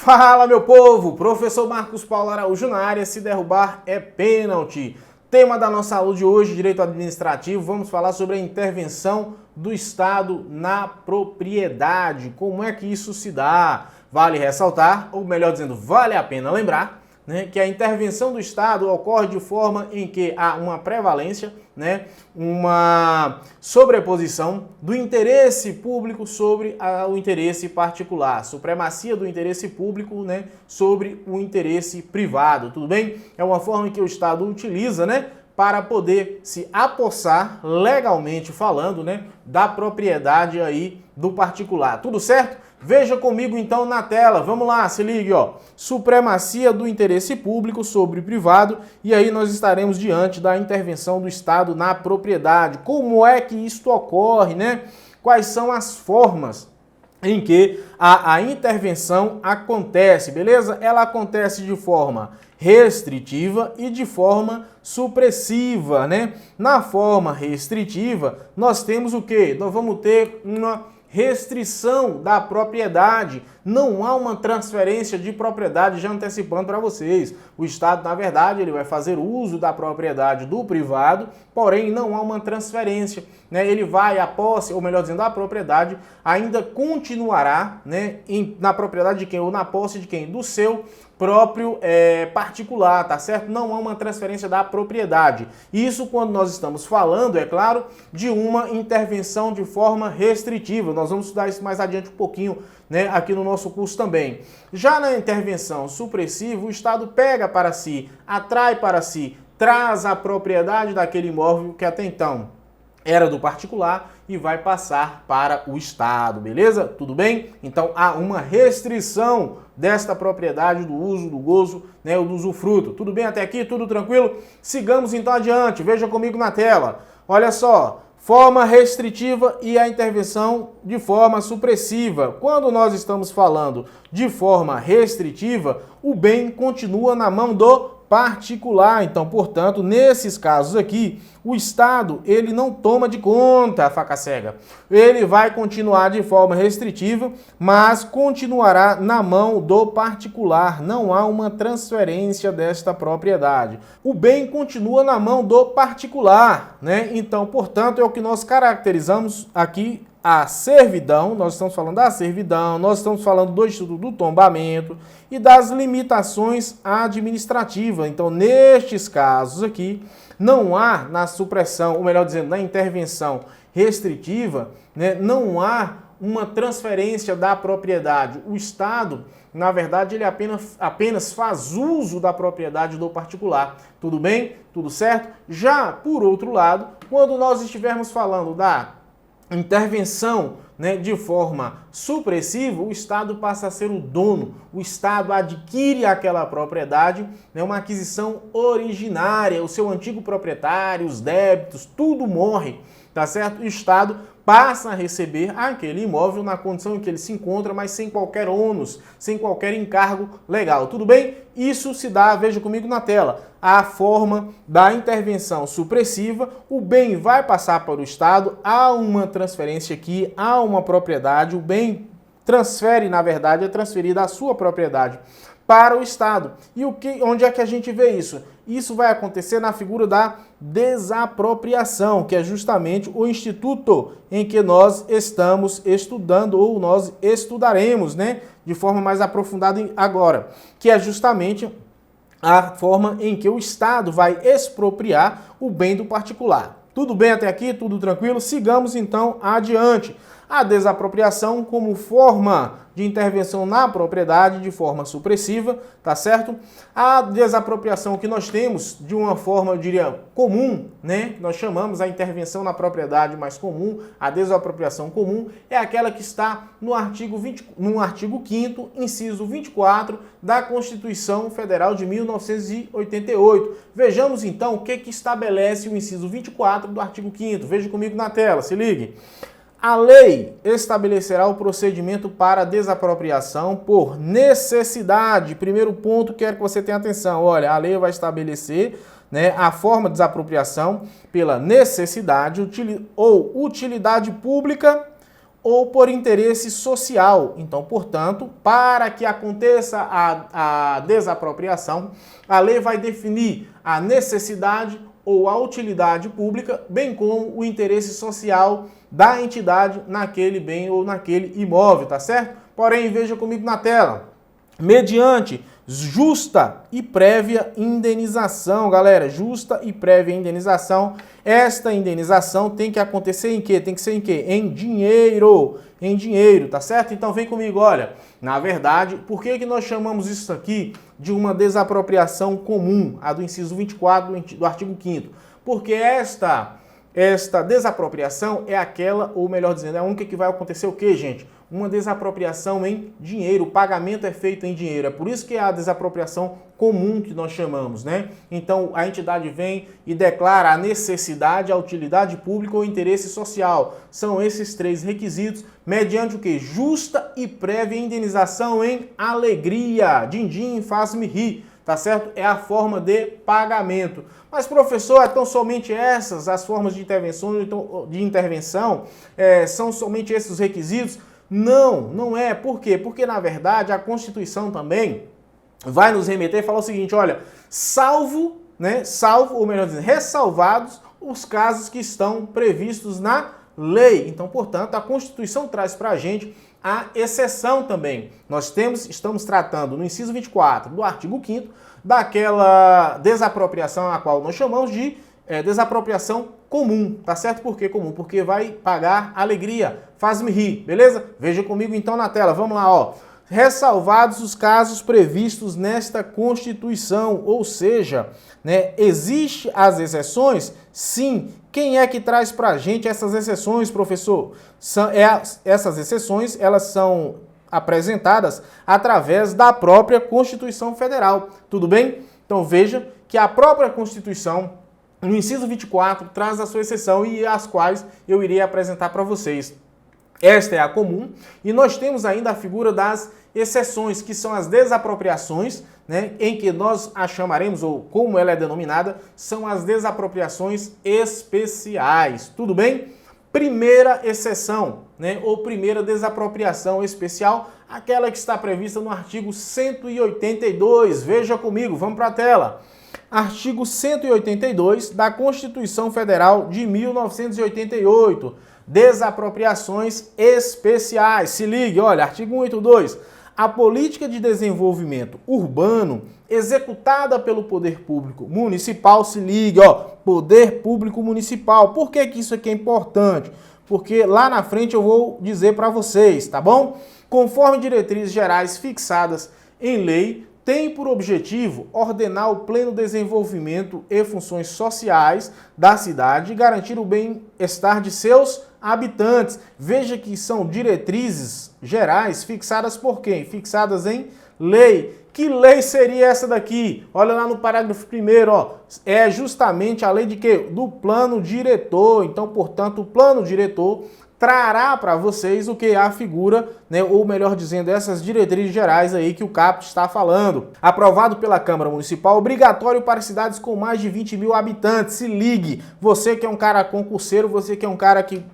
Fala, meu povo! Professor Marcos Paulo Araújo na área, se derrubar é pênalti. Tema da nossa aula de hoje, direito administrativo, vamos falar sobre a intervenção do Estado na propriedade. Como é que isso se dá? Vale ressaltar, ou melhor dizendo, vale a pena lembrar, que a intervenção do Estado ocorre de forma em que há uma prevalência, uma sobreposição do interesse público sobre o interesse particular, supremacia do interesse público, sobre o interesse privado, tudo bem? É uma forma que o Estado utiliza, para poder se apossar, legalmente falando, da propriedade aí do particular, tudo certo? Veja comigo então na tela, vamos lá, se ligue, ó. Supremacia do interesse público sobre o privado, e aí nós estaremos diante da intervenção do Estado na propriedade. Como é que isto ocorre, Quais são as formas em que a intervenção acontece, beleza? Ela acontece de forma restritiva e de forma supressiva, Na forma restritiva, nós temos o quê? Nós vamos ter uma restrição da propriedade, não há uma transferência de propriedade, já antecipando para vocês. O Estado, na verdade, ele vai fazer uso da propriedade do privado, porém não há uma transferência, Ele vai, a posse, ou melhor dizendo, a propriedade ainda continuará, na propriedade de quem? Ou na posse de quem? Do seu próprio particular, tá certo? Não há uma transferência da propriedade. Isso quando nós estamos falando, é claro, de uma intervenção de forma restritiva. Nós vamos estudar isso mais adiante um pouquinho, aqui no nosso curso também. Já na intervenção supressiva, o Estado pega para si, atrai para si, traz a propriedade daquele imóvel que até então era do particular e vai passar para o Estado, beleza? Tudo bem? Então há uma restrição desta propriedade, do uso, do gozo, do usufruto. Tudo bem até aqui? Tudo tranquilo? Sigamos então adiante, veja comigo na tela. Olha só, forma restritiva e a intervenção de forma supressiva. Quando nós estamos falando de forma restritiva, o bem continua na mão do particular. Então, portanto, nesses casos aqui, o Estado, ele não toma de conta a faca cega. Ele vai continuar de forma restritiva, mas continuará na mão do particular. Não há uma transferência desta propriedade. O bem continua na mão do particular, Então, portanto, é o que nós caracterizamos aqui a servidão, nós estamos falando da servidão, nós estamos falando do estudo do tombamento e das limitações administrativas. Então, nestes casos aqui, não há na supressão, ou melhor dizendo, na intervenção restritiva, não há uma transferência da propriedade. O Estado, na verdade, ele apenas faz uso da propriedade do particular. Tudo bem? Tudo certo? Já, por outro lado, quando nós estivermos falando da intervenção de forma supressiva, o Estado passa a ser o dono, o Estado adquire aquela propriedade, uma aquisição originária, o seu antigo proprietário, os débitos, tudo morre, tá certo? O Estado passa a receber aquele imóvel na condição em que ele se encontra, mas sem qualquer ônus, sem qualquer encargo legal. Tudo bem? Isso se dá, veja comigo na tela, a forma da intervenção supressiva, o bem vai passar para o Estado, há uma transferência aqui, há uma propriedade, o bem transfere, na verdade, é transferida a sua propriedade para o Estado. E onde é que a gente vê isso? Isso vai acontecer na figura da desapropriação, que é justamente o instituto em que nós estamos estudando, ou nós estudaremos, de forma mais aprofundada agora, que é justamente a forma em que o Estado vai expropriar o bem do particular. Tudo bem até aqui? Tudo tranquilo? Sigamos então adiante. A desapropriação como forma de intervenção na propriedade de forma supressiva, tá certo? A desapropriação que nós temos de uma forma, eu diria, comum, Nós chamamos a intervenção na propriedade mais comum, a desapropriação comum, é aquela que está no artigo 5º, inciso 24 da Constituição Federal de 1988. Vejamos então o que estabelece o inciso 24 do artigo 5º. Veja comigo na tela, se ligue. A lei estabelecerá o procedimento para desapropriação por necessidade. Primeiro ponto, quero que você tenha atenção. Olha, a lei vai estabelecer a forma de desapropriação pela necessidade ou utilidade pública ou por interesse social. Então, portanto, para que aconteça a desapropriação, a lei vai definir a necessidade ou a utilidade pública, bem como o interesse social da entidade naquele bem ou naquele imóvel, tá certo? Porém, veja comigo na tela. Mediante justa e prévia indenização, galera, justa e prévia indenização. Esta indenização tem que acontecer em quê? Tem que ser em quê? Em dinheiro, tá certo? Então vem comigo, olha, na verdade, por que nós chamamos isso aqui de uma desapropriação comum, a do inciso 24 do artigo 5º? Porque esta desapropriação é aquela, ou melhor dizendo, é a única que vai acontecer o quê, gente? Uma desapropriação em dinheiro, o pagamento é feito em dinheiro. É por isso que é a desapropriação comum que nós chamamos, né? Então, a entidade vem e declara a necessidade, a utilidade pública ou interesse social. São esses três requisitos, mediante o quê? Justa e prévia indenização em alegria. Din-din, faz-me rir, tá certo? É a forma de pagamento. Mas, professor, então somente essas as formas de intervenção? São somente esses os requisitos? Não, não é. Por quê? Porque, na verdade, a Constituição também vai nos remeter e falar o seguinte, olha, salvo, ou melhor dizendo, ressalvados os casos que estão previstos na lei. Então, portanto, a Constituição traz para a gente a exceção também. Estamos tratando no inciso 24 do artigo 5º daquela desapropriação a qual nós chamamos de desapropriação comum, tá certo? Por que comum? Porque vai pagar alegria, faz-me rir, beleza? Veja comigo então na tela, vamos lá, ó. Ressalvados os casos previstos nesta Constituição, ou seja, existe as exceções? Sim. Quem é que traz pra gente essas exceções, professor? Essas exceções, elas são apresentadas através da própria Constituição Federal, tudo bem? Então veja que a própria Constituição, no inciso 24, traz a sua exceção e as quais eu irei apresentar para vocês. Esta é a comum e nós temos ainda a figura das exceções, que são as desapropriações, em que nós a chamaremos, ou como ela é denominada, são as desapropriações especiais, tudo bem? Primeira exceção, ou primeira desapropriação especial, aquela que está prevista no artigo 182, veja comigo, vamos para a tela. Artigo 182 da Constituição Federal de 1988, desapropriações especiais. Se ligue, olha, artigo 182. A política de desenvolvimento urbano executada pelo poder público municipal, se ligue, poder público municipal. Por que isso aqui é importante? Porque lá na frente eu vou dizer para vocês, tá bom? Conforme diretrizes gerais fixadas em lei, tem por objetivo ordenar o pleno desenvolvimento e funções sociais da cidade e garantir o bem-estar de seus habitantes. Veja que são diretrizes gerais fixadas por quem? Fixadas em lei. Que lei seria essa daqui? Olha lá no parágrafo 1º, é justamente a lei de quê? Do plano diretor. Então, portanto, o plano diretor trará para vocês o que é a figura, ou melhor dizendo, essas diretrizes gerais aí que o CAPT está falando. Aprovado pela Câmara Municipal, obrigatório para cidades com mais de 20 mil habitantes. Se ligue, você que é um cara concurseiro, você que é um cara que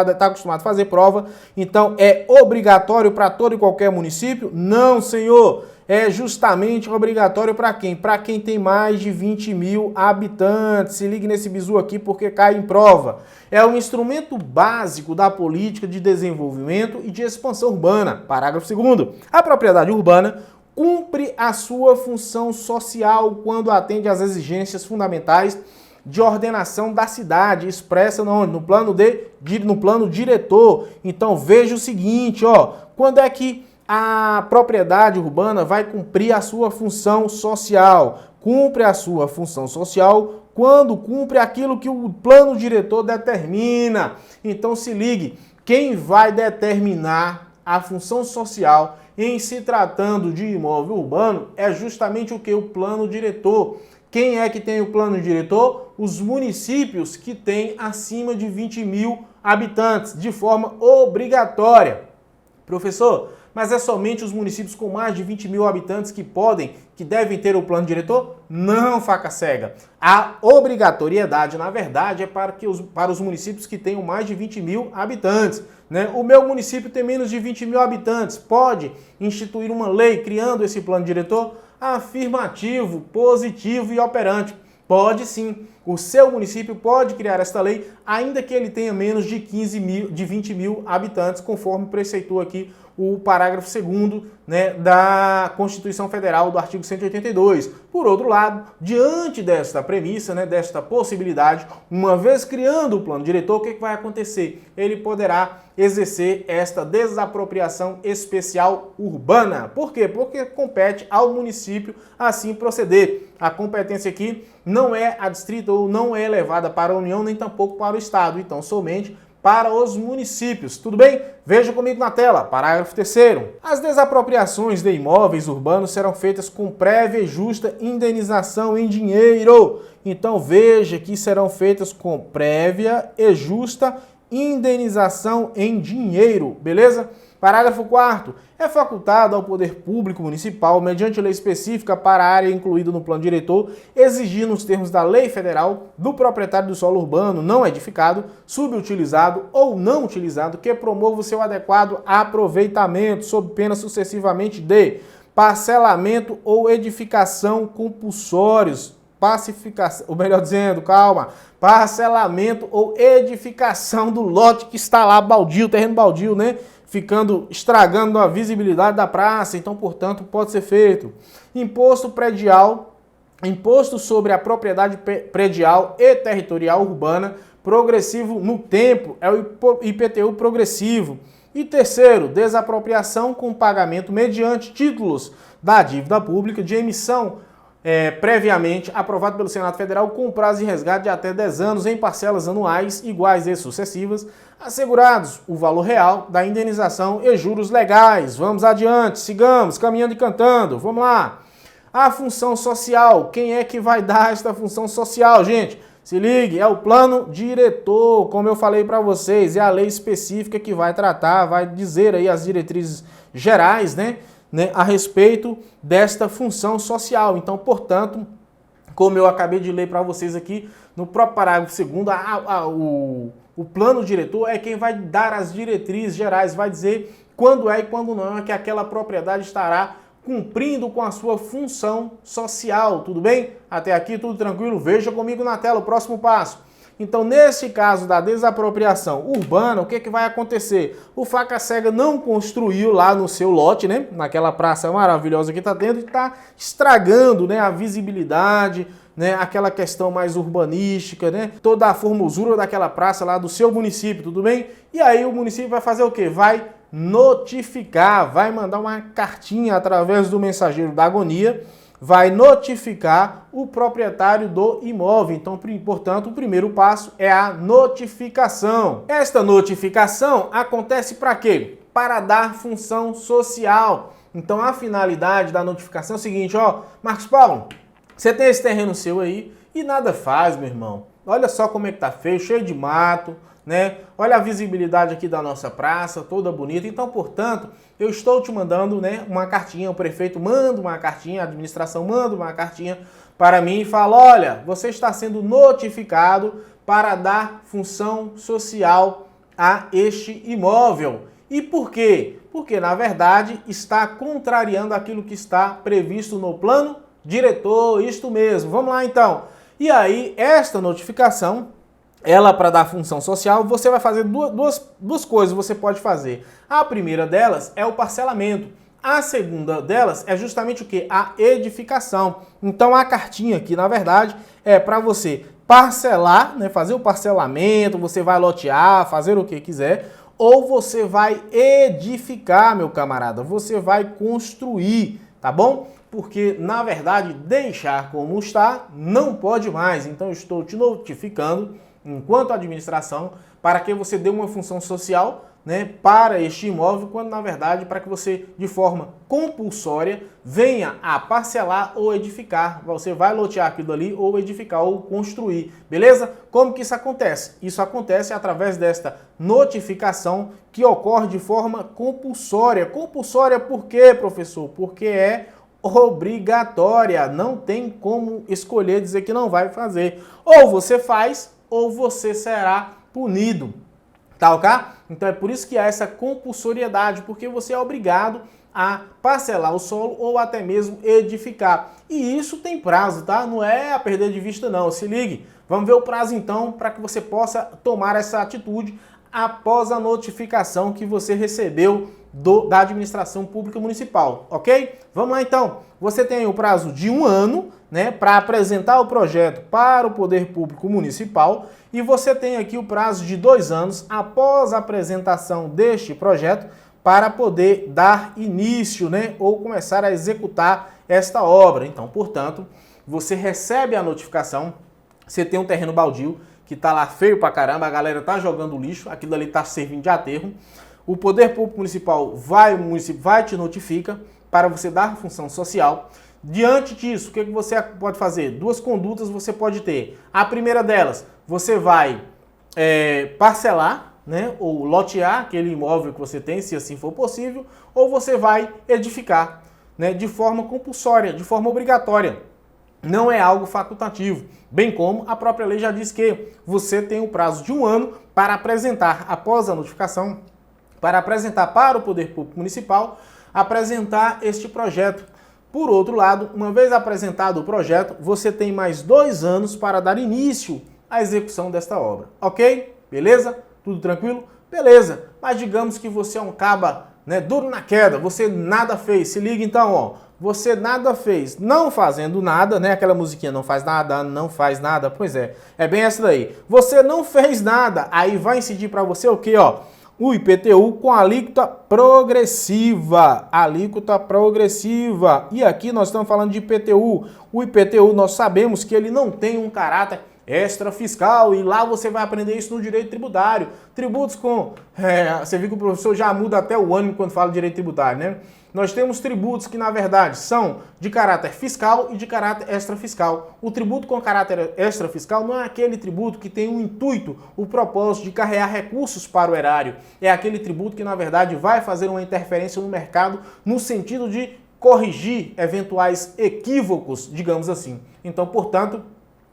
está acostumado a fazer prova, então é obrigatório para todo e qualquer município? Não, senhor. É justamente obrigatório para quem? Para quem tem mais de 20 mil habitantes. Se ligue nesse bizu aqui porque cai em prova. É um instrumento básico da política de desenvolvimento e de expansão urbana. Parágrafo 2º. A propriedade urbana cumpre a sua função social quando atende às exigências fundamentais de ordenação da cidade, expressa no plano diretor. Então veja o seguinte, quando é que a propriedade urbana vai cumprir a sua função social? Cumpre a sua função social quando cumpre aquilo que o plano diretor determina. Então se ligue, quem vai determinar a função social em se tratando de imóvel urbano é justamente o que? O plano diretor. Quem é que tem o plano diretor? Os municípios que têm acima de 20 mil habitantes, de forma obrigatória. Professor, mas é somente os municípios com mais de 20 mil habitantes que devem ter o plano diretor? Não, faca cega. A obrigatoriedade, na verdade, é para os municípios que tenham mais de 20 mil habitantes. Né? O meu município tem menos de 20 mil habitantes. Pode instituir uma lei criando esse plano diretor? Afirmativo, positivo e operante. Pode sim. O seu município pode criar esta lei, ainda que ele tenha menos de 20 mil habitantes, conforme preceitou aqui o parágrafo 2º, né, da Constituição Federal, do artigo 182. Por outro lado, diante desta premissa, né, desta possibilidade, uma vez criando o plano diretor, o que vai acontecer? Ele poderá exercer esta desapropriação especial urbana. Por quê? Porque compete ao município assim proceder. A competência aqui não é adstrita ou não é elevada para a União, nem tampouco para o Estado, então somente para os municípios. Tudo bem? Veja comigo na tela, parágrafo 3º. As desapropriações de imóveis urbanos serão feitas com prévia e justa indenização em dinheiro. Então veja que serão feitas com prévia e justa indenização em dinheiro, beleza? Parágrafo 4º. É facultado ao poder público municipal, mediante lei específica para a área incluída no plano diretor, exigir nos termos da lei federal do proprietário do solo urbano não edificado, subutilizado ou não utilizado, que promova o seu adequado aproveitamento, sob pena sucessivamente de parcelamento ou edificação compulsórios, pacificação, ou melhor dizendo, calma, parcelamento ou edificação do lote que está lá baldio, terreno baldio, né? Ficando, estragando a visibilidade da praça, então, portanto, pode ser feito. Imposto predial, imposto sobre a propriedade predial e territorial urbana, progressivo no tempo, é o IPTU progressivo. E terceiro, desapropriação com pagamento mediante títulos da dívida pública de emissão previamente aprovado pelo Senado Federal com prazo de resgate de até 10 anos em parcelas anuais iguais e sucessivas, assegurados o valor real da indenização e juros legais. Vamos adiante, sigamos, caminhando e cantando, vamos lá. A função social, quem é que vai dar esta função social, gente? Se ligue, é o plano diretor, como eu falei para vocês, é a lei específica que vai tratar, vai dizer aí as diretrizes gerais, né, a respeito desta função social. Então, portanto, como eu acabei de ler para vocês aqui, no próprio parágrafo 2º, o plano diretor é quem vai dar as diretrizes gerais, vai dizer quando é e quando não é que aquela propriedade estará cumprindo com a sua função social, tudo bem? Até aqui tudo tranquilo? Veja comigo na tela o próximo passo. Então, nesse caso da desapropriação urbana, o que vai acontecer? O faca cega não construiu lá no seu lote, né? Naquela praça maravilhosa que está tendo, e está estragando, né, a visibilidade, né, aquela questão mais urbanística, né? Toda a formosura daquela praça lá do seu município, tudo bem? E aí o município vai fazer o quê? Vai notificar, vai mandar uma cartinha através do mensageiro da agonia, vai notificar o proprietário do imóvel. Então, portanto, o primeiro passo é a notificação. Esta notificação acontece para quê? Para dar função social. Então, a finalidade da notificação é o seguinte, ó, Marcos Paulo, você tem esse terreno seu aí e nada faz, meu irmão. Olha só como é que tá feio, cheio de mato, né? Olha a visibilidade aqui da nossa praça, toda bonita. Então, portanto, eu estou te mandando, né, uma cartinha, o prefeito manda uma cartinha, a administração manda uma cartinha para mim e fala, olha, você está sendo notificado para dar função social a este imóvel. E por quê? Porque, na verdade, está contrariando aquilo que está previsto no plano diretor, isto mesmo. Vamos lá, então. E aí, esta notificação, ela, para dar função social, você vai fazer duas coisas você pode fazer. A primeira delas é o parcelamento. A segunda delas é justamente o quê? A edificação. Então, a cartinha aqui, na verdade, é para você parcelar, né, fazer o parcelamento, você vai lotear, fazer o que quiser, ou você vai edificar, meu camarada, você vai construir, tá bom? Porque, na verdade, deixar como está não pode mais. Então, eu estou te notificando, enquanto administração, para que você dê uma função social né, para este imóvel, quando na verdade para que você de forma compulsória venha a parcelar ou edificar. Você vai lotear aquilo ali ou edificar ou construir, beleza? Como que isso acontece? Isso acontece através desta notificação que ocorre de forma compulsória. Compulsória por quê, professor? Porque é obrigatória, não tem como escolher dizer que não vai fazer. Ou você faz ou você será punido. Tá ok? Então é por isso que há essa compulsoriedade, porque você é obrigado a parcelar o solo ou até mesmo edificar. E isso tem prazo, tá? Não é a perder de vista não, se ligue. Vamos ver o prazo então para que você possa tomar essa atitude após a notificação que você recebeu da administração pública municipal, ok? Vamos lá então. Você tem o prazo de 1 ano, né, para apresentar o projeto para o Poder Público Municipal, e você tem aqui o prazo de 2 anos após a apresentação deste projeto para poder dar início, né, ou começar a executar esta obra. Então, portanto, você recebe a notificação, você tem um terreno baldio que tá lá feio pra caramba, a galera tá jogando lixo, aquilo ali tá servindo de aterro. O Poder Público Municipal o município vai te notifica para você dar função social. Diante disso, o que você pode fazer? 2 condutas você pode ter. A primeira delas, você vai parcelar, né, ou lotear aquele imóvel que você tem, se assim for possível, ou você vai edificar, né, de forma compulsória, de forma obrigatória. Não é algo facultativo, bem como a própria lei já diz que você tem o prazo de 1 ano para apresentar, após a notificação, para apresentar para o Poder Público Municipal, apresentar este projeto. Por outro lado, uma vez apresentado o projeto, você tem mais 2 anos para dar início à execução desta obra, ok? Beleza? Tudo tranquilo? Beleza, mas digamos que você é um caba, né, duro na queda, você nada fez, se liga então, ó. Você nada fez, não fazendo nada, né? Aquela musiquinha não faz nada, não faz nada. Pois é bem essa daí. Você não fez nada, aí vai incidir para você o quê, ó? O IPTU com alíquota progressiva. Alíquota progressiva. E aqui nós estamos falando de IPTU. O IPTU nós sabemos que ele não tem um caráter extrafiscal, e lá você vai aprender isso no direito tributário. Tributos com... você viu que o professor já muda até o ânimo quando fala de direito tributário, né? Nós temos tributos que, na verdade, são de caráter fiscal e de caráter extrafiscal. O tributo com caráter extrafiscal não é aquele tributo que tem o intuito, o propósito de carregar recursos para o erário. É aquele tributo que, na verdade, vai fazer uma interferência no mercado no sentido de corrigir eventuais equívocos, digamos assim. Então, portanto,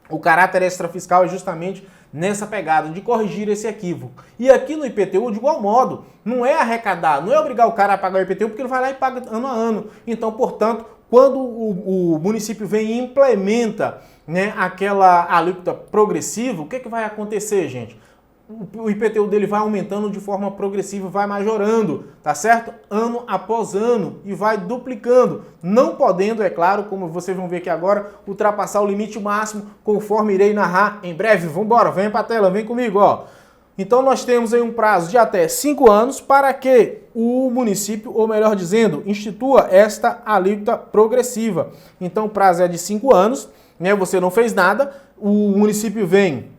o caráter extrafiscal é justamente nessa pegada de corrigir esse equívoco. E aqui no IPTU, de igual modo, não é arrecadar, não é obrigar o cara a pagar o IPTU, porque ele vai lá e paga ano a ano. Então, portanto, quando o município vem e implementa, né, aquela alíquota progressiva, o que vai acontecer, gente? O IPTU dele vai aumentando de forma progressiva, vai majorando, tá certo? Ano após ano, e vai duplicando, não podendo, é claro, como vocês vão ver aqui agora, ultrapassar o limite máximo, conforme irei narrar em breve. Vambora, vem pra tela, vem comigo, ó. Então nós temos aí um prazo de até 5 anos para que o município, ou melhor dizendo, institua esta alíquota progressiva. Então o prazo é de 5 anos, né? Você não fez nada, o município vem,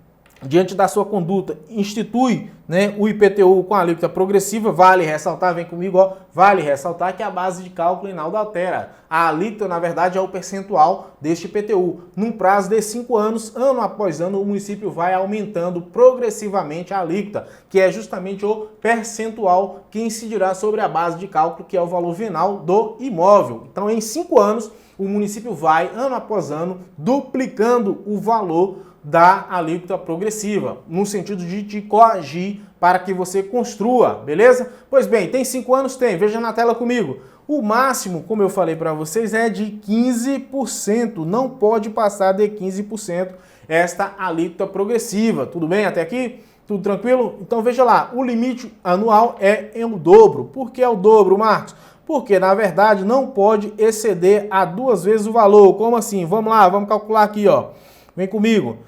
diante da sua conduta, institui, né, o IPTU com a alíquota progressiva. Vale ressaltar, vem comigo, ó, vale ressaltar que a base de cálculo nada altera. A alíquota, na verdade, é o percentual deste IPTU. Num prazo de 5 anos, ano após ano, o município vai aumentando progressivamente a alíquota, que é justamente o percentual que incidirá sobre a base de cálculo, que é o valor venal do imóvel. Então, em 5 anos, o município vai, ano após ano, duplicando o valor da alíquota progressiva, no sentido de te coagir para que você construa, beleza? Pois bem, tem 5 anos? Tem, veja na tela comigo. O máximo, como eu falei para vocês, é de 15%, não pode passar de 15% esta alíquota progressiva. Tudo bem até aqui? Tudo tranquilo? Então veja lá, o limite anual é em o dobro. Por que é o dobro, Marcos? Porque, na verdade, não pode exceder a 2 vezes o valor. Como assim? Vamos lá, vamos calcular aqui, ó. Vem comigo.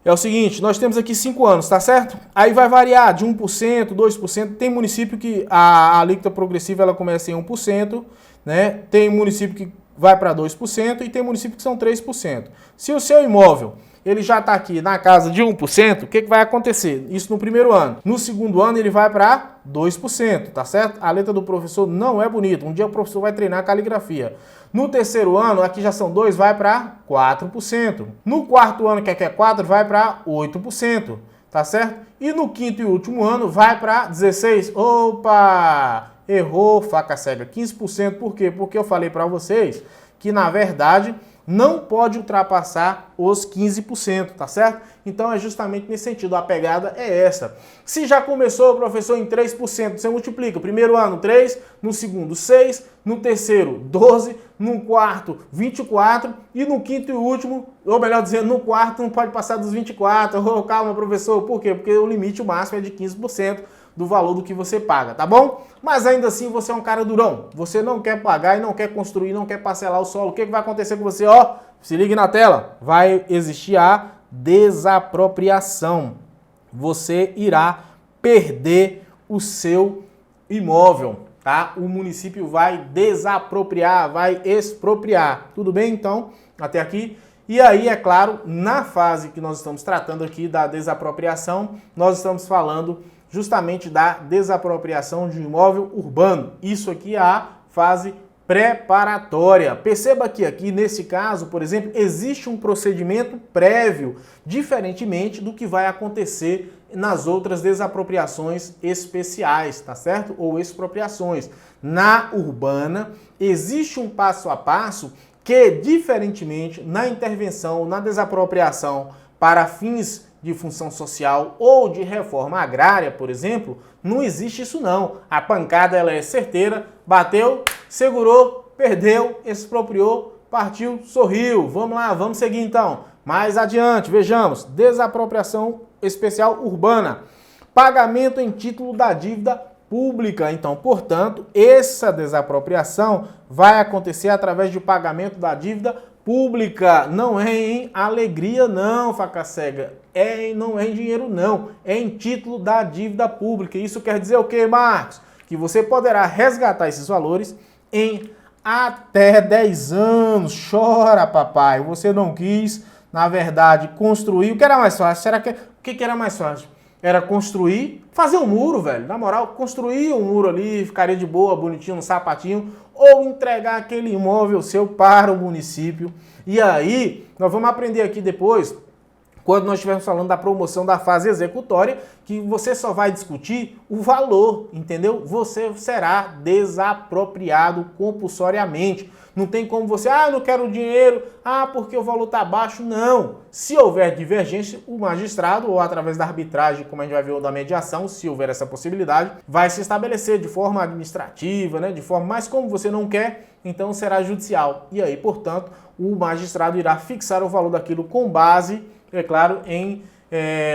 É o seguinte, nós temos aqui 5 anos, tá certo? Aí vai variar de 1%, 2%. Tem município que a alíquota progressiva ela começa em 1%, né? Tem município que vai para 2% e tem município que são 3%. Se o seu imóvel ele já está aqui na casa de 1%, o que vai acontecer? Isso no primeiro ano. No segundo ano ele vai para 2%, tá certo? A letra do professor não é bonita. Um dia o professor vai treinar caligrafia. No terceiro ano, aqui já são 2, vai para 4%. No quarto ano, que aqui é 4, vai para 8%, tá certo? E no quinto e último ano vai para 16%. Opa! Errou, faca cega, 15%. Por quê? Porque eu falei para vocês que, na verdade, não pode ultrapassar os 15%, tá certo? Então é justamente nesse sentido, a pegada é essa. Se já começou, professor, em 3%, você multiplica. Primeiro ano, 3, no segundo, 6, no terceiro, 12, no quarto, 24 e no quinto e último, ou melhor dizendo, no quarto não pode passar dos 24. Oh, calma, professor, por quê? Porque o limite máximo é de 15% do valor do que você paga, tá bom? Mas ainda assim você é um cara durão. Você não quer pagar e não quer construir, não quer parcelar o solo. O que vai acontecer com você? Ó, se ligue na tela. Vai existir a desapropriação. Você irá perder o seu imóvel, tá? O município vai desapropriar, vai expropriar. Tudo bem, então? Até aqui. E aí, é claro, na fase que nós estamos tratando aqui da desapropriação, nós estamos falando justamente da desapropriação de um imóvel urbano. Isso aqui é a fase preparatória. Perceba que aqui, nesse caso, por exemplo, existe um procedimento prévio, diferentemente do que vai acontecer nas outras desapropriações especiais, tá certo? Ou expropriações. Na urbana, existe um passo a passo que, diferentemente, na intervenção, na desapropriação para fins de função social ou de reforma agrária, por exemplo, não existe isso não. A pancada ela é certeira, bateu, segurou, perdeu, expropriou, partiu, sorriu. Vamos lá, vamos seguir então. Mais adiante, vejamos. Desapropriação especial urbana. Pagamento em título da dívida pública. Então, portanto, essa desapropriação vai acontecer através de pagamento da dívida pública. Não é em alegria não, faca cega. Não é em dinheiro não, é em título da dívida pública. Isso quer dizer o quê, Marcos? Que você poderá resgatar esses valores em até 10 anos. Chora, papai. Você não quis, na verdade, construir. O que era mais fácil? O que era mais fácil? Era construir, fazer um muro, velho. Na moral, construir um muro ali, ficaria de boa, bonitinho, no sapatinho, ou entregar aquele imóvel seu para o município. E aí, nós vamos aprender aqui depois, quando nós estivermos falando da promoção da fase executória, que você só vai discutir o valor, entendeu? Você será desapropriado compulsoriamente. Não tem como você, eu não quero dinheiro, porque o valor está baixo. Não. Se houver divergência, o magistrado, ou através da arbitragem, como a gente vai ver, ou da mediação, se houver essa possibilidade, vai se estabelecer de forma administrativa, né? De forma, mas como você não quer, então será judicial. E aí, portanto, o magistrado irá fixar o valor daquilo com base, é claro, em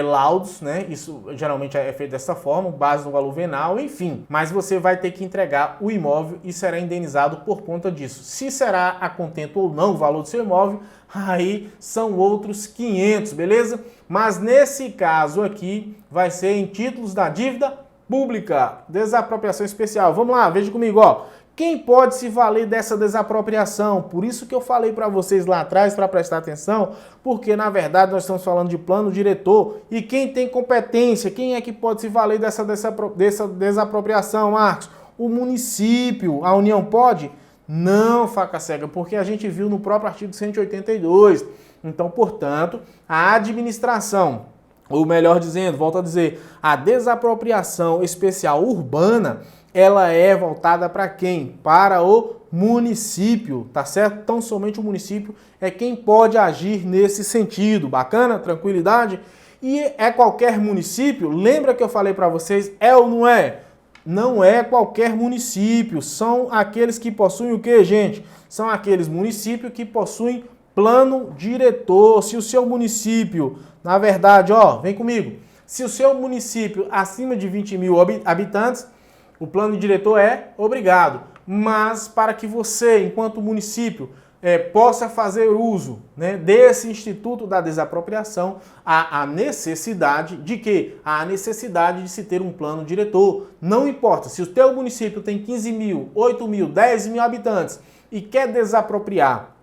laudos, né? Isso geralmente é feito dessa forma, base no valor venal, enfim. Mas você vai ter que entregar o imóvel e será indenizado por conta disso. Se será a contento ou não o valor do seu imóvel, aí são outros 500, beleza? Mas nesse caso aqui, vai ser em títulos da dívida pública, desapropriação especial. Vamos lá, veja comigo, ó. Quem pode se valer dessa desapropriação? Por isso que eu falei para vocês lá atrás, para prestar atenção, porque na verdade nós estamos falando de plano diretor e quem tem competência, quem é que pode se valer dessa desapropriação, Marcos? O município. A União pode? Não, faca cega, porque a gente viu no próprio artigo 182. Então, portanto, a administração, ou melhor dizendo, volto a dizer, a desapropriação especial urbana, ela é voltada para quem? Para o município, tá certo? Então, somente o município é quem pode agir nesse sentido. Bacana? Tranquilidade? E é qualquer município? Lembra que eu falei para vocês, é ou não é? Não é qualquer município. São aqueles que possuem o quê, gente? São aqueles municípios que possuem plano diretor. Se o seu município, na verdade, vem comigo. Se o seu município acima de 20 mil habitantes, o plano diretor é obrigado, mas para que você, enquanto município, possa fazer uso, né, desse Instituto da Desapropriação, há a necessidade de quê? Há a necessidade de se ter um plano diretor. Não importa se o teu município tem 15 mil, 8 mil, 10 mil habitantes e quer desapropriar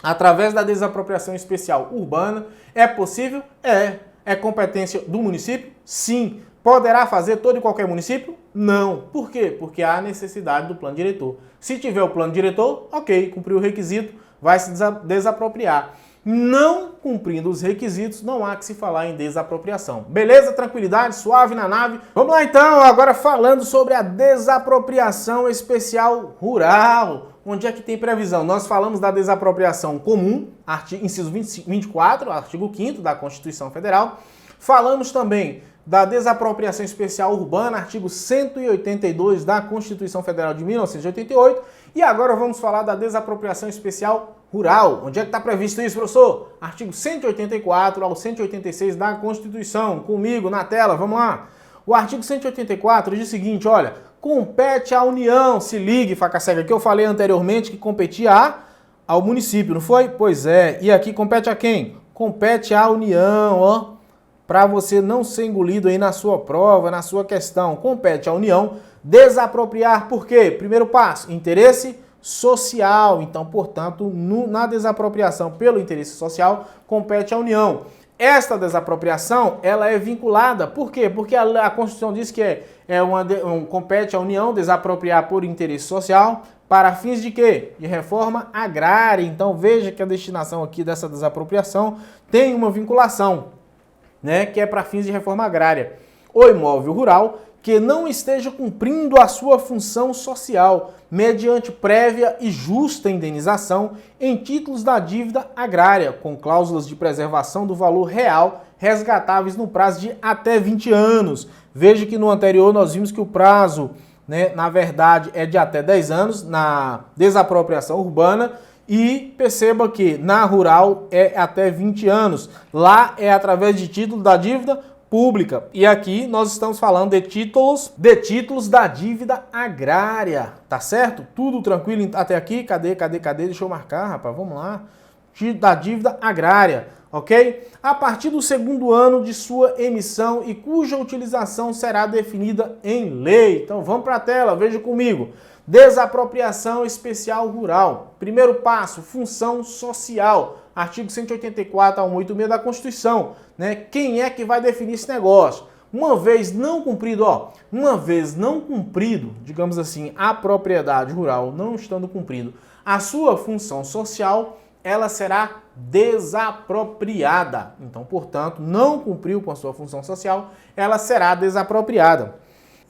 através da desapropriação especial urbana. É possível? É. É competência do município? Sim. Poderá fazer todo e qualquer município? Não. Por quê? Porque há necessidade do plano diretor. Se tiver o plano diretor, ok, cumpriu o requisito, vai se desapropriar. Não cumprindo os requisitos, não há que se falar em desapropriação. Beleza? Tranquilidade? Suave na nave? Vamos lá então, agora falando sobre a desapropriação especial rural. Onde é que tem previsão? Nós falamos da desapropriação comum, inciso 24, artigo 5º da Constituição Federal. Falamos também da desapropriação especial urbana, artigo 182 da Constituição Federal de 1988. E agora vamos falar da desapropriação especial rural. Onde é que está previsto isso, professor? Artigo 184 ao 186 da Constituição. Comigo na tela, vamos lá. O artigo 184 diz o seguinte, olha, compete à União, se ligue, faca cega, que eu falei anteriormente que competia ao município, não foi? Pois é, e aqui compete a quem? Compete à União, ó. Para você não ser engolido aí na sua prova, na sua questão. Compete à União desapropriar, por quê? Primeiro passo, interesse social. Então, portanto, na desapropriação pelo interesse social, compete à União. Esta desapropriação, ela é vinculada, por quê? Porque a Constituição diz que compete à União desapropriar por interesse social para fins de quê? De reforma agrária. Então, veja que a destinação aqui dessa desapropriação tem uma vinculação, né, que é para fins de reforma agrária. O imóvel rural que não esteja cumprindo a sua função social mediante prévia e justa indenização em títulos da dívida agrária, com cláusulas de preservação do valor real resgatáveis no prazo de até 20 anos. Veja que no anterior nós vimos que o prazo, né, na verdade, é de até 10 anos na desapropriação urbana. E perceba que na rural é até 20 anos. Lá é através de título da dívida pública. E aqui nós estamos falando de títulos da dívida agrária. Tá certo? Tudo tranquilo até aqui? Cadê? Deixa eu marcar, rapaz. Vamos lá. Da dívida agrária, ok? A partir do segundo ano de sua emissão e cuja utilização será definida em lei. Então vamos para a tela, veja comigo. Desapropriação especial rural. Primeiro passo, função social. Artigo 184 a 186 da Constituição. Né? Quem é que vai definir esse negócio? Uma vez não cumprido, digamos assim, a propriedade rural não estando cumprido a sua função social, ela será desapropriada. Então, portanto, não cumpriu com a sua função social, ela será desapropriada.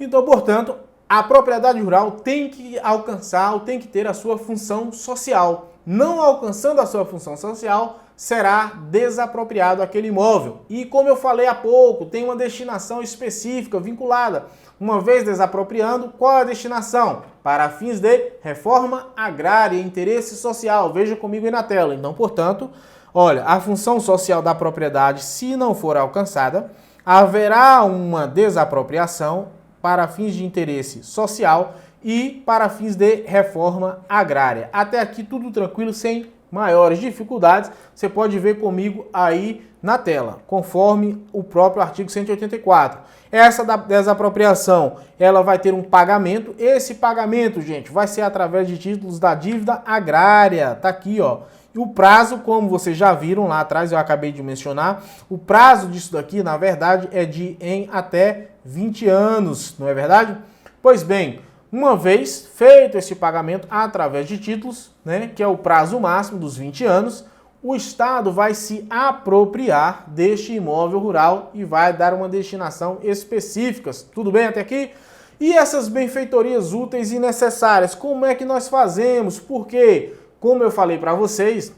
Então, portanto, a propriedade rural tem que ter a sua função social. Não alcançando a sua função social, será desapropriado aquele imóvel. E como eu falei há pouco, tem uma destinação específica vinculada. Uma vez desapropriando, qual é a destinação? Para fins de reforma agrária, interesse social. Veja comigo aí na tela. Então, portanto, olha, a função social da propriedade, se não for alcançada, haverá uma desapropriação para fins de interesse social e para fins de reforma agrária. Até aqui tudo tranquilo, sem maiores dificuldades. Você pode ver comigo aí na tela, conforme o próprio artigo 184. Essa desapropriação, ela vai ter um pagamento. Esse pagamento, gente, vai ser através de títulos da dívida agrária. Tá aqui, ó. E o prazo, como vocês já viram lá atrás, eu acabei de mencionar, o prazo disso daqui, na verdade, é de em até 20 anos, não é verdade? Pois bem, uma vez feito esse pagamento através de títulos, né, que é o prazo máximo dos 20 anos, o Estado vai se apropriar deste imóvel rural e vai dar uma destinação específica. Tudo bem até aqui? E essas benfeitorias úteis e necessárias, como é que nós fazemos? Porque, como eu falei para vocês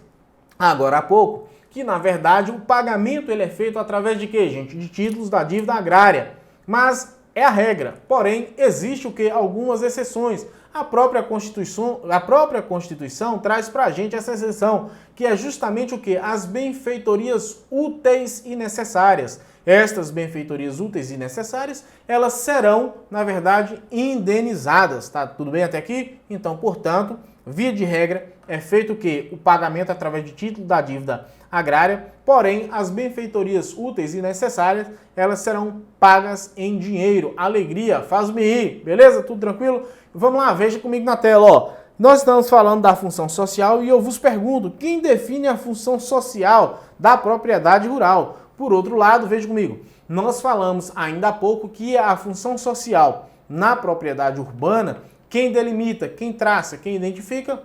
agora há pouco, que na verdade o pagamento ele é feito através de quê, gente? De títulos da dívida agrária. Mas é a regra. Porém, existe o quê? Algumas exceções. A própria Constituição traz para a gente essa exceção, que é justamente o quê? As benfeitorias úteis e necessárias. Estas benfeitorias úteis e necessárias, elas serão, na verdade, indenizadas. Tá tudo bem até aqui? Então, portanto, via de regra, é feito o quê? O pagamento através de título da dívida agrária, porém, as benfeitorias úteis e necessárias, elas serão pagas em dinheiro. Alegria, faz-me rir, beleza? Tudo tranquilo? Vamos lá, veja comigo na tela, ó. Nós estamos falando da função social e eu vos pergunto, quem define a função social da propriedade rural? Por outro lado, veja comigo, nós falamos ainda há pouco que a função social na propriedade urbana, quem delimita, quem traça, quem identifica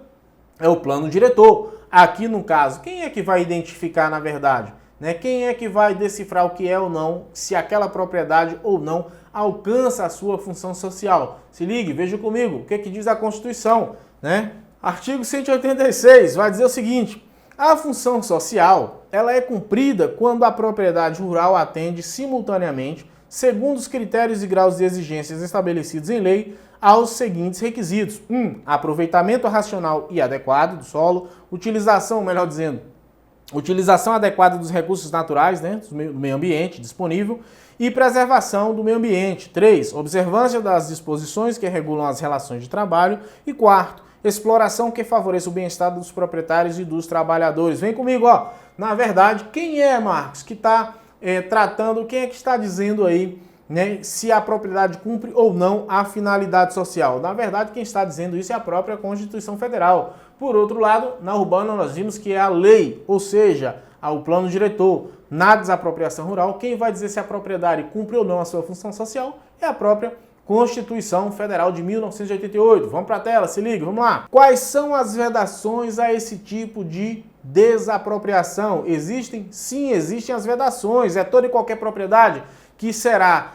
é o plano diretor. Aqui no caso, quem é que vai identificar na verdade? Quem é que vai decifrar o que é ou não, se aquela propriedade ou não alcança a sua função social? Se ligue, veja comigo, o que diz a Constituição? Artigo 186 vai dizer o seguinte: a função social ela é cumprida quando a propriedade rural atende simultaneamente, segundo os critérios e graus de exigências estabelecidos em lei, aos seguintes requisitos: 1. Aproveitamento racional e adequado do solo, utilização adequada dos recursos naturais, do meio ambiente disponível, e preservação do meio ambiente. 3. Observância das disposições que regulam as relações de trabalho. E 4. Exploração que favoreça o bem-estar dos proprietários e dos trabalhadores. Vem comigo, ó. Na verdade, quem é, Marcos, que está tratando, quem é que está dizendo aí, se a propriedade cumpre ou não a finalidade social? Na verdade, quem está dizendo isso é a própria Constituição Federal. Por outro lado, na urbana nós vimos que é a lei, ou seja, o plano diretor. Na desapropriação rural, quem vai dizer se a propriedade cumpre ou não a sua função social é a própria Constituição Federal de 1988. Vamos para a tela, se liga, vamos lá. Quais são as vedações a esse tipo de desapropriação? Existem? Sim, existem as vedações. É toda e qualquer propriedade que será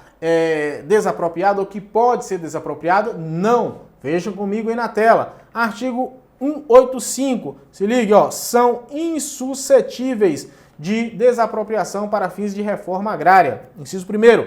desapropriada ou que pode ser desapropriada? Não. Vejam comigo aí na tela. Artigo 185. Se ligue, ó. São insuscetíveis de desapropriação para fins de reforma agrária. Inciso 1º.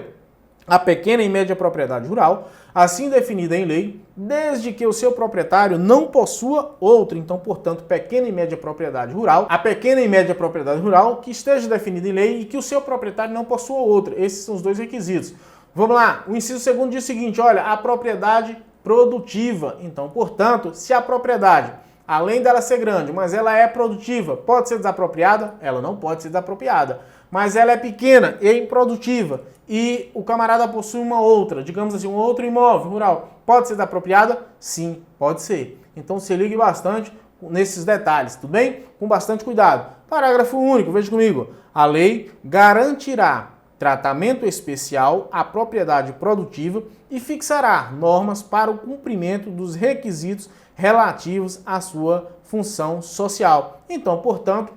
A pequena e média propriedade rural, assim definida em lei, desde que o seu proprietário não possua outra. Então, portanto, pequena e média propriedade rural, a pequena e média propriedade rural que esteja definida em lei e que o seu proprietário não possua outra. Esses são os dois requisitos. Vamos lá, o inciso 2º diz o seguinte, olha, a propriedade produtiva. Então, portanto, se a propriedade, além dela ser grande, mas ela é produtiva, pode ser desapropriada? Ela não pode ser desapropriada. Mas ela é pequena e improdutiva e o camarada possui uma outra, digamos assim, um outro imóvel rural, pode ser desapropriada? Sim, pode ser. Então se ligue bastante nesses detalhes, tudo bem? Com bastante cuidado. Parágrafo único, veja comigo. A lei garantirá tratamento especial à propriedade produtiva e fixará normas para o cumprimento dos requisitos relativos à sua função social. Então, portanto,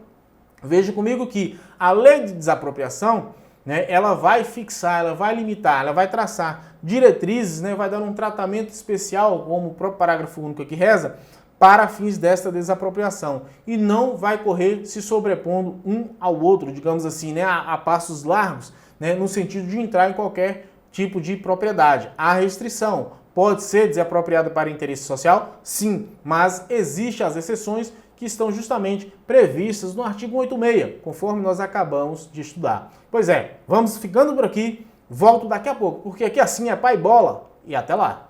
veja comigo que a lei de desapropriação, ela vai fixar, ela vai limitar, ela vai traçar diretrizes, vai dar um tratamento especial, como o próprio parágrafo único aqui reza, para fins desta desapropriação. E não vai correr se sobrepondo um ao outro, digamos assim, a passos largos, no sentido de entrar em qualquer tipo de propriedade. Há restrição. Pode ser desapropriada para interesse social? Sim, mas existem as exceções que estão justamente previstas no artigo 186, conforme nós acabamos de estudar. Pois é, vamos ficando por aqui, volto daqui a pouco, porque aqui assim é pai bola e até lá.